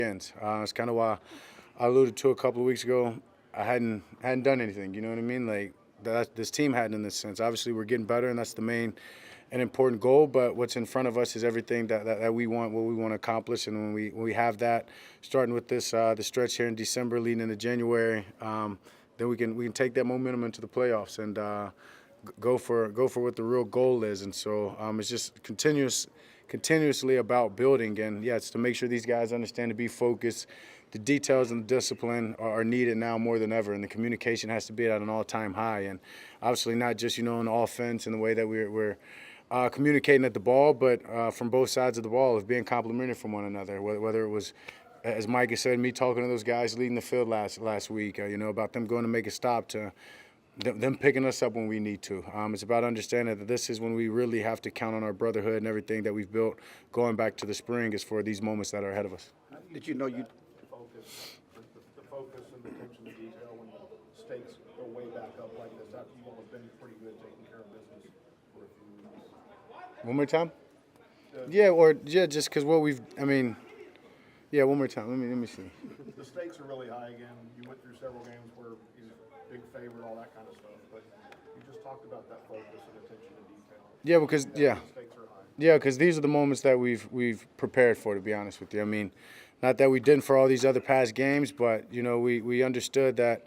It's kind of why I alluded to a couple of weeks ago. I hadn't done anything. You know what I mean? Like this team hadn't in this sense. Obviously, we're getting better, and that's the main and important goal. But what's in front of us is everything that we want, what we want to accomplish, and when we have that, starting with this the stretch here in December, leading into January, then we can take that momentum into the playoffs and go for what the real goal is. And so it's just continuously about building, and yeah, it's to make sure these guys understand to be focused. The details and the discipline are needed now more than ever, and the communication has to be at an all-time high. And obviously not just in the offense and the way that we're communicating at the ball, but from both sides of the ball, of being complimentary from one another. Whether it was, as Mike has said, me talking to those guys leading the field last week, about them going to make a stop, to them picking us up when we need to. It's about understanding that this is when we really have to count on our brotherhood and everything that we've built going back to the spring is for these moments that are ahead of us. Did you know you The focus and the attention to detail when the stakes go way back up like this? You've always been pretty good taking care of business for a few weeks. One more time? Just because what we've, one more time. Let me see. The stakes are really high again. You went through several games where he's a big favorite, all that kind of stuff. But you just talked about that focus and attention to detail. The stakes are high. Yeah, because these are the moments that we've prepared for, to be honest with you. I mean, not that we didn't for all these other past games, but we understood that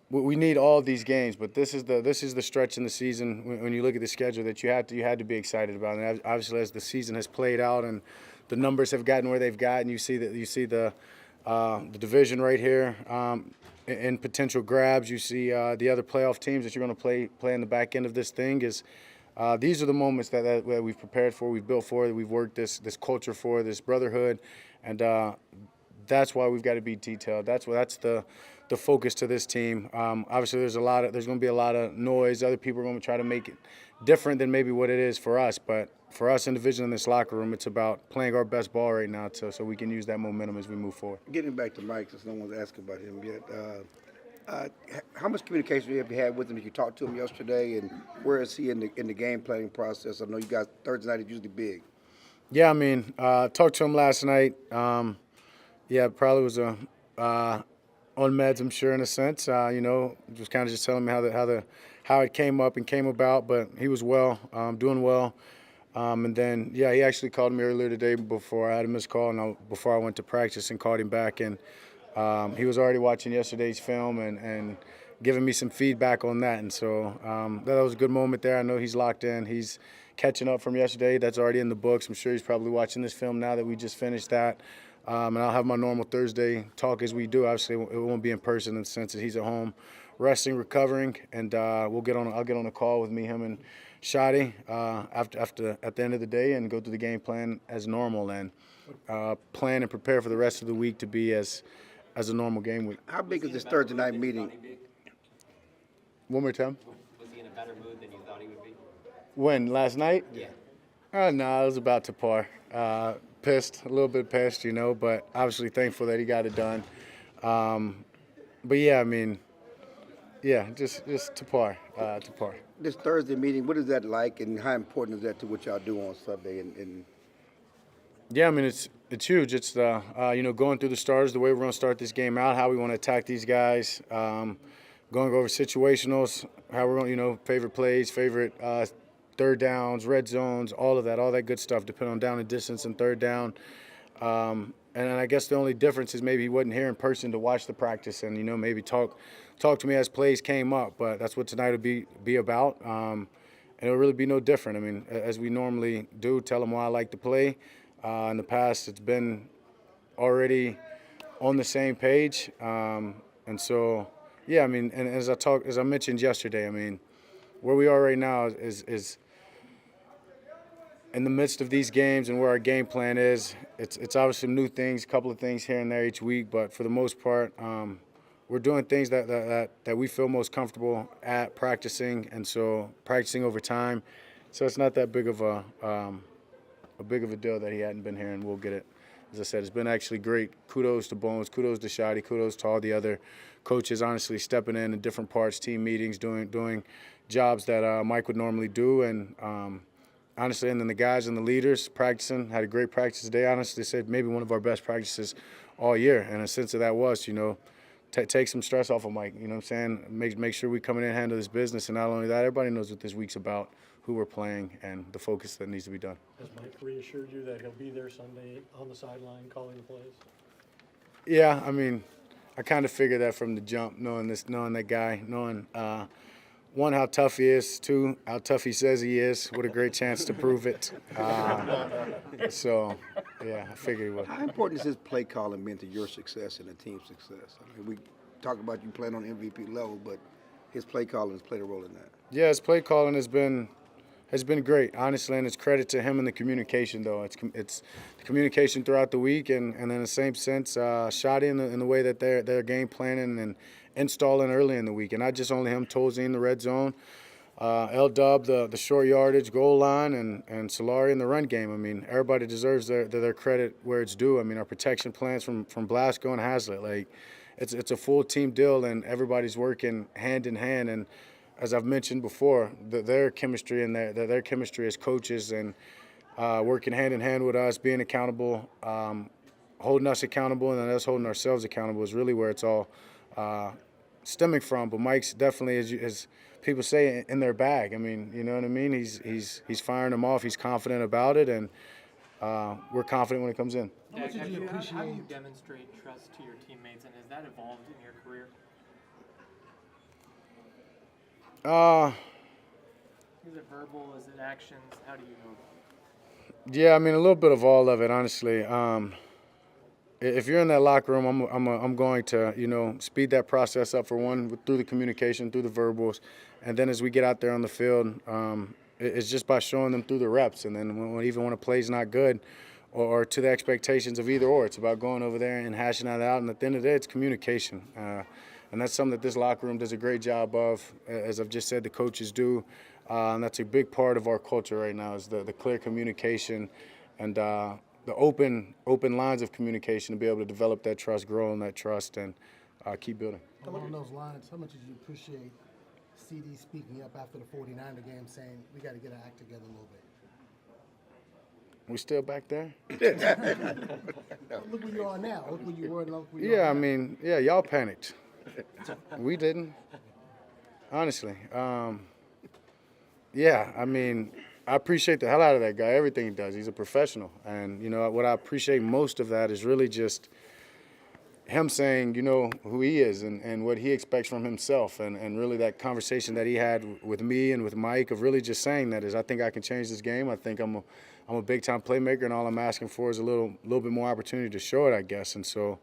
we need all of these games. But this is the stretch in the season when you look at the schedule that you had to be excited about. And obviously, as the season has played out and the numbers have gotten where they've gotten, you see the division right here in potential grabs. You see the other playoff teams that you're going to play in the back end of this thing is. These are the moments that we've prepared for, we've built for, that we've worked this culture for, this brotherhood, and that's why we've got to be detailed. That's the focus to this team. Obviously, there's going to be a lot of noise. Other people are going to try to make it different than maybe what it is for us. But for us individually in this locker room, it's about playing our best ball right now, so we can use that momentum as we move forward. Getting back to Mike, since no one's asking about him yet. How much communication have you had with him? Did you talk to him yesterday, and where is he in the game planning process? I know you guys Thursday night is usually big. Yeah, talked to him last night. Probably was on meds, I'm sure, in a sense. Just kind of just telling me how it came up and came about, but he was well, doing well. And then he actually called me earlier today before I had a missed call, and before I went to practice, and called him back, and he was already watching yesterday's film and giving me some feedback on that. And so that was a good moment there. I know he's locked in. He's catching up from yesterday. That's already in the books. I'm sure he's probably watching this film now that we just finished that. And I'll have my normal Thursday talk as we do. Obviously, it won't be in person in the sense that he's at home resting, recovering. And I'll get on a call with him and Shadi at the end of the day and go through the game plan as normal and plan and prepare for the rest of the week to be as a normal game week. How big is this Thursday night meeting? One more time. Was he in a better mood than you thought he would be? When? Last night? Yeah. No, I was about to par. Pissed, a little bit pissed, but obviously thankful that he got it done. Just to par. This Thursday meeting, what is that like, and how important is that to what y'all do on Sunday? It's huge. It's going through the starters, the way we're going to start this game out, how we want to attack these guys, going over situationals, how we're going to, favorite plays, favorite third downs, red zones, all that good stuff, depending on down and distance and third down. And I guess the only difference is maybe he wasn't here in person to watch the practice and, maybe talk to me as plays came up. But that's what tonight will be about. And it'll really be no different. As we normally do, tell him why I like to play. In the past, it's been already on the same page, and so and as I mentioned yesterday, where we are right now is in the midst of these games and where our game plan is. It's obviously new things, a couple of things here and there each week, but for the most part, we're doing things that we feel most comfortable at practicing, and so practicing over time. So it's not that big of a deal that he hadn't been here, and we'll get it. As I said, it's been actually great. Kudos to Bones, kudos to Shadi, kudos to all the other coaches, honestly, stepping in different parts, team meetings, doing jobs that Mike would normally do, and honestly, and then the guys and the leaders practicing, had a great practice today. Honestly, said maybe one of our best practices all year. And a sense of that was, take some stress off of Mike. You know what I'm saying? Make sure we coming in and handle this business. And not only that, everybody knows what this week's about, who we're playing, and the focus that needs to be done. Has Mike reassured you that he'll be there Sunday on the sideline calling the plays? Yeah, I mean, I kind of figured that from the jump, knowing that guy, knowing one, how tough he is, two, how tough he says he is. What a great chance to prove it. So, yeah, I figured he would. How important is his play calling been to your success and the team's success? I mean, we talk about you playing on MVP level, but his play calling has played a role in that. Yeah, his play calling has been great, honestly, and it's credit to him and the communication, though. It's the communication throughout the week, and in the same sense, shoddy in the way that they're game planning and installing early in the week. And not just only him, Tolzien in the red zone, L-Dub, the short yardage goal line, and Solari in the run game. I mean, everybody deserves their credit where it's due. I mean, our protection plans from Blasco and Haslett, like, it's a full team deal, and everybody's working hand in hand. And as I've mentioned before, their chemistry and their chemistry as coaches and working hand in hand with us, being accountable, holding us accountable, and then us holding ourselves accountable is really where it's all stemming from. But Mike's definitely, as people say, in their bag. I mean, you know what I mean? He's firing them off. He's confident about it, and we're confident when it comes in. How do you demonstrate trust to your teammates, and has that evolved in your career? Is it verbal? Is it actions? How do you know that? Yeah, I mean, a little bit of all of it, honestly. If you're in that locker room, I'm going to, speed that process up for one, through the communication, through the verbals, and then as we get out there on the field, it's just by showing them through the reps. And then even when a play's not good, or to the expectations of either or, it's about going over there and hashing that out. And at the end of the day, it's communication. And that's something that this locker room does a great job of. As I've just said, the coaches do. And that's a big part of our culture right now, is the clear communication and the open lines of communication to be able to develop that trust, grow on that trust, and keep building. Along those lines, how much did you appreciate CD speaking up after the 49er game saying, we got to get our act together a little bit? We still back there? Look where you are now. Look where you were. Look where you Yeah, are I now. mean, yeah, y'all panicked. We didn't. Honestly. Yeah, I mean, I appreciate the hell out of that guy, everything he does. He's a professional. And, what I appreciate most of that is really just him saying, who he is and what he expects from himself. And really that conversation that he had with me and with Mike of really just saying that is, I think I can change this game. I think I'm a big-time playmaker, and all I'm asking for is a little bit more opportunity to show it, I guess. And so,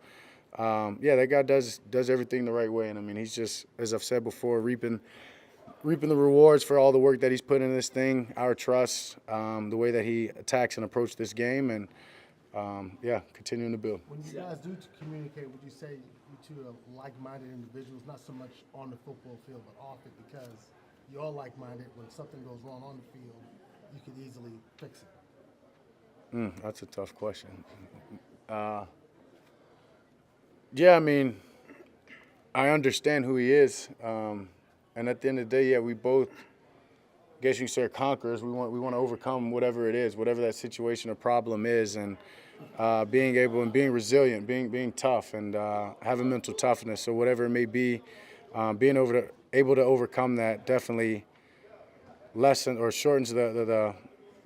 yeah, that guy does everything the right way. And, I mean, he's just, as I've said before, reaping the rewards for all the work that he's put in this thing, our trust, the way that he attacks and approaches this game, and, yeah, continuing to build. When you guys do communicate, would you say you two are like-minded individuals, not so much on the football field, but off it, because you're all like-minded. When something goes wrong on the field, you could easily fix it? That's a tough question. Yeah, I mean, I understand who he is. And at the end of the day, yeah, we both, I guess you could say, are conquerors. We want to overcome whatever it is, whatever that situation or problem is, and being able and being resilient, being tough, and having mental toughness. So whatever it may be, being able to overcome that definitely lessen or shortens the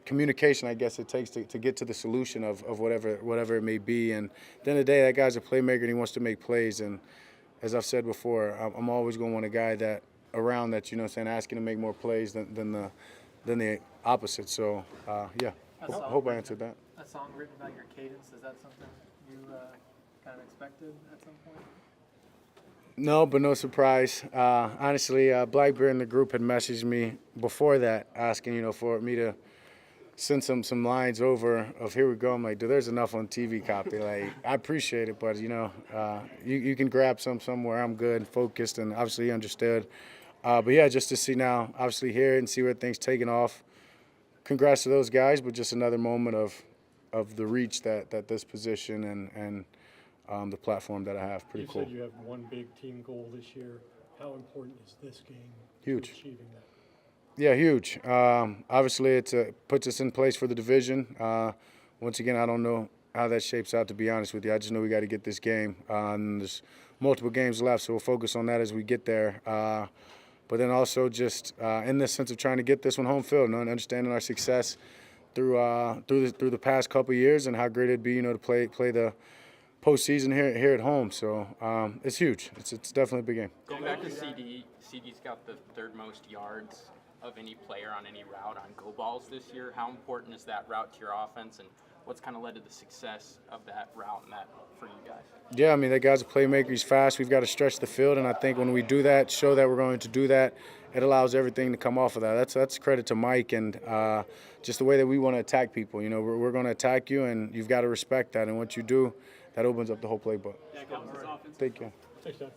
communication, I guess, it takes to get to the solution of whatever it may be. And at the end of the day, that guy's a playmaker and he wants to make plays. And as I've said before, I'm always going to want a guy that around that, asking to make more plays than the opposite. So, yeah, hope I answered that. A song written about your cadence, is that something you kind of expected at some point? No, but no surprise. Honestly, Blackbeard in the group had messaged me before that asking, for me to send some lines over of here we go. I'm like, dude, there's enough on TV copy. Like, I appreciate it, but, you can grab somewhere. I'm good and focused, and obviously he understood. But, yeah, just to see now, obviously hear it and see where things taking off. Congrats to those guys, but just another moment of the reach that this position and the platform that I have. Pretty cool. You said you have one big team goal this year. How important is this game Huge. to achieving that? Yeah, huge. Obviously, it puts us in place for the division. Once again, I don't know how that shapes out, to be honest with you. I just know we got to get this game. And there's multiple games left, so we'll focus on that as we get there. But then also just in the sense of trying to get this one home field, and understanding our success through the past couple of years and how great it'd be, to play the postseason here at home. So it's huge. It's definitely a big game. Going back to CD's got the third most yards of any player on any route on go balls this year. How important is that route to your offense, and what's kind of led to the success of that route and that for you guys? Yeah, I mean, that guy's a playmaker. He's fast. We've got to stretch the field, and I think when we do that, show that we're going to do that, it allows everything to come off of that. That's credit to Mike and just the way that we want to attack people. We're going to attack you, and you've got to respect that. And once you do, that opens up the whole playbook. Yeah, Thank you. Thanks, John.